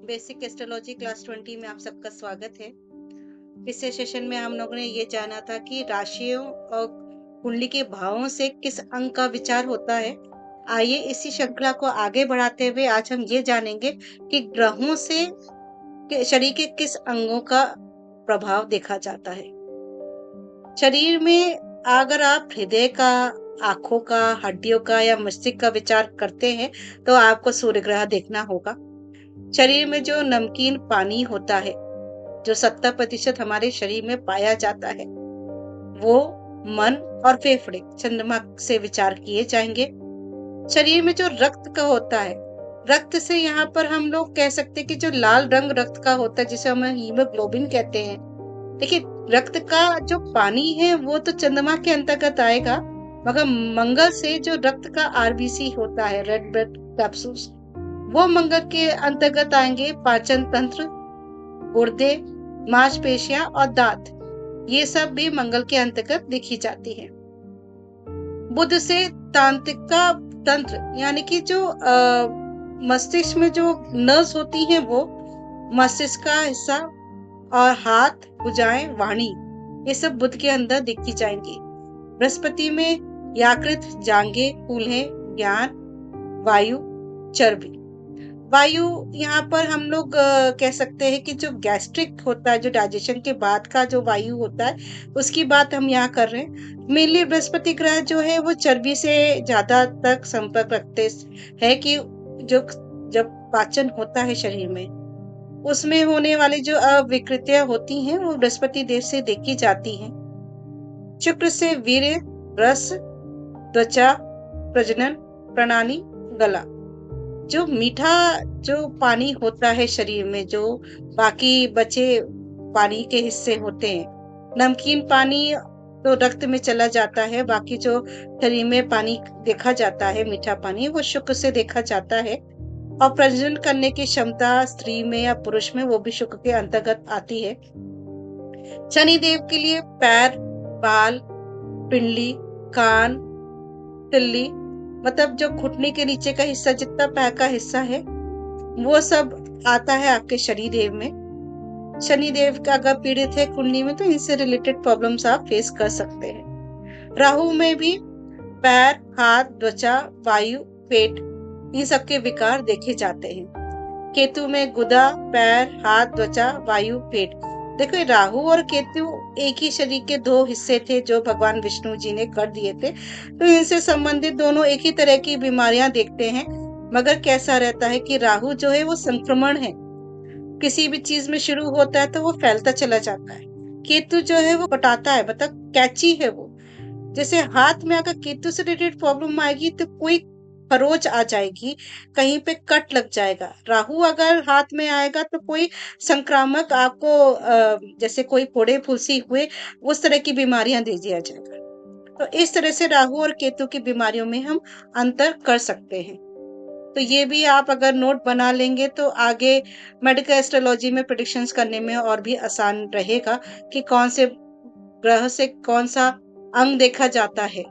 Basic astrology class 20 में आप सबका स्वागत है। पिछले सेशन में हम लोगों ने ये जाना था कि राशियों और कुंडली के भावों से किस अंग का विचार होता है। आइए इसी श्रृंखला को आगे बढ़ाते हुए आज हम ये जानेंगे कि ग्रहों से शरीर के किस अंगों का प्रभाव देखा जाता है। शरीर में अगर आप हृदय का, आंखों का, हड्डियों का या मस्तिष्क का विचार करते हैं तो आपको सूर्य ग्रह देखना होगा। शरीर में जो नमकीन पानी होता है, जो 70% हमारे शरीर में पाया जाता है, वो मन और फेफड़े चंद्रमा से विचार किए जाएंगे। शरीर में जो रक्त का होता है, रक्त से यहाँ पर हम लोग कह सकते हैं कि जो लाल रंग रक्त का होता है जिसे हम हीमोग्लोबिन कहते हैं। देखिए, रक्त का जो पानी है वो तो चंद्रमा के अंतर्गत आएगा, मगर मंगल से जो रक्त का आरबीसी होता है, रेड ब्लड कैप्सूल्स, वो मंगल के अंतर्गत आएंगे। पाचन तंत्र, गुर्दे, मांसपेशियां और दांत, ये सब भी मंगल के अंतर्गत देखी जाती है। बुध से तांत्रिका तंत्र, यानी कि जो मस्तिष्क में जो नर्व्स होती हैं वो मस्तिष्क का हिस्सा, और हाथ, भुजाएं, वाणी, ये सब बुध के अंदर देखी जाएंगी। बृहस्पति में यकृत, जांघें, कूल्हें, ज्ञान, वायु, चर्बी। वायु यहाँ पर हम लोग कह सकते हैं कि जो गैस्ट्रिक होता है, जो डाइजेशन के बाद का जो वायु होता है, उसकी बात हम यहाँ कर रहे हैं। मेनली बृहस्पति ग्रह जो है वो चर्बी से ज्यादा तक संपर्क रखते हैं कि जो जब पाचन होता है शरीर में, उसमें होने वाली जो अविकृतियां होती हैं वो बृहस्पति देव से देखी जाती हैं। शुक्र से वीर्य, रस, त्वचा, प्रजनन प्रणाली, गला। जो मीठा जो पानी होता है शरीर में, जो बाकी बचे पानी के हिस्से होते हैं, नमकीन पानी तो रक्त में चला जाता है, बाकी जो शरीर में पानी देखा जाता है, मीठा पानी, वो शुक्र से देखा जाता है। और प्रजनन करने की क्षमता स्त्री में या पुरुष में, वो भी शुक्र के अंतर्गत आती है। शनि देव के लिए पैर, बाल, पिंडली, कान, तिल्ली, मतलब जो घुटने के नीचे का हिस्सा, जितना पैर का हिस्सा है, वो सब आता है आपके शनि देव में। शनि देव का अगर पीड़ित है कुंडली में तो इनसे रिलेटेड प्रॉब्लम्स आप फेस कर सकते हैं। राहु में भी पैर, हाथ, त्वचा, वायु, पेट, इन सबके विकार देखे जाते हैं। केतु में गुदा, पैर, हाथ, त्वचा, वायु, पेट। देखो, राहु और केतु एक ही शरीर के दो हिस्से थे जो भगवान विष्णु जी ने कर दिए थे, तो इनसे संबंधित दोनों एक ही तरह की बीमारियां देखते हैं। मगर कैसा रहता है कि राहु जो है वो संक्रमण है, किसी भी चीज में शुरू होता है तो वो फैलता चला जाता है। केतु जो है वो कटाता है, मतलब कैची है वो। जैसे हाथ में अगर केतु से रिलेटेड प्रॉब्लम आएगी तो कोई खरोच आ जाएगी, कहीं पे कट लग जाएगा। राहु अगर हाथ में आएगा तो कोई संक्रामक आपको जैसे कोई फोड़े फुंसी हुए, उस तरह की बीमारियां दे दिया जाएगा। तो इस तरह से राहु और केतु की बीमारियों में हम अंतर कर सकते हैं। तो ये भी आप अगर नोट बना लेंगे तो आगे मेडिकल एस्ट्रोलॉजी में प्रेडिक्शंस करने में और भी आसान रहेगा कि कौन से ग्रह से कौन सा अंग देखा जाता है।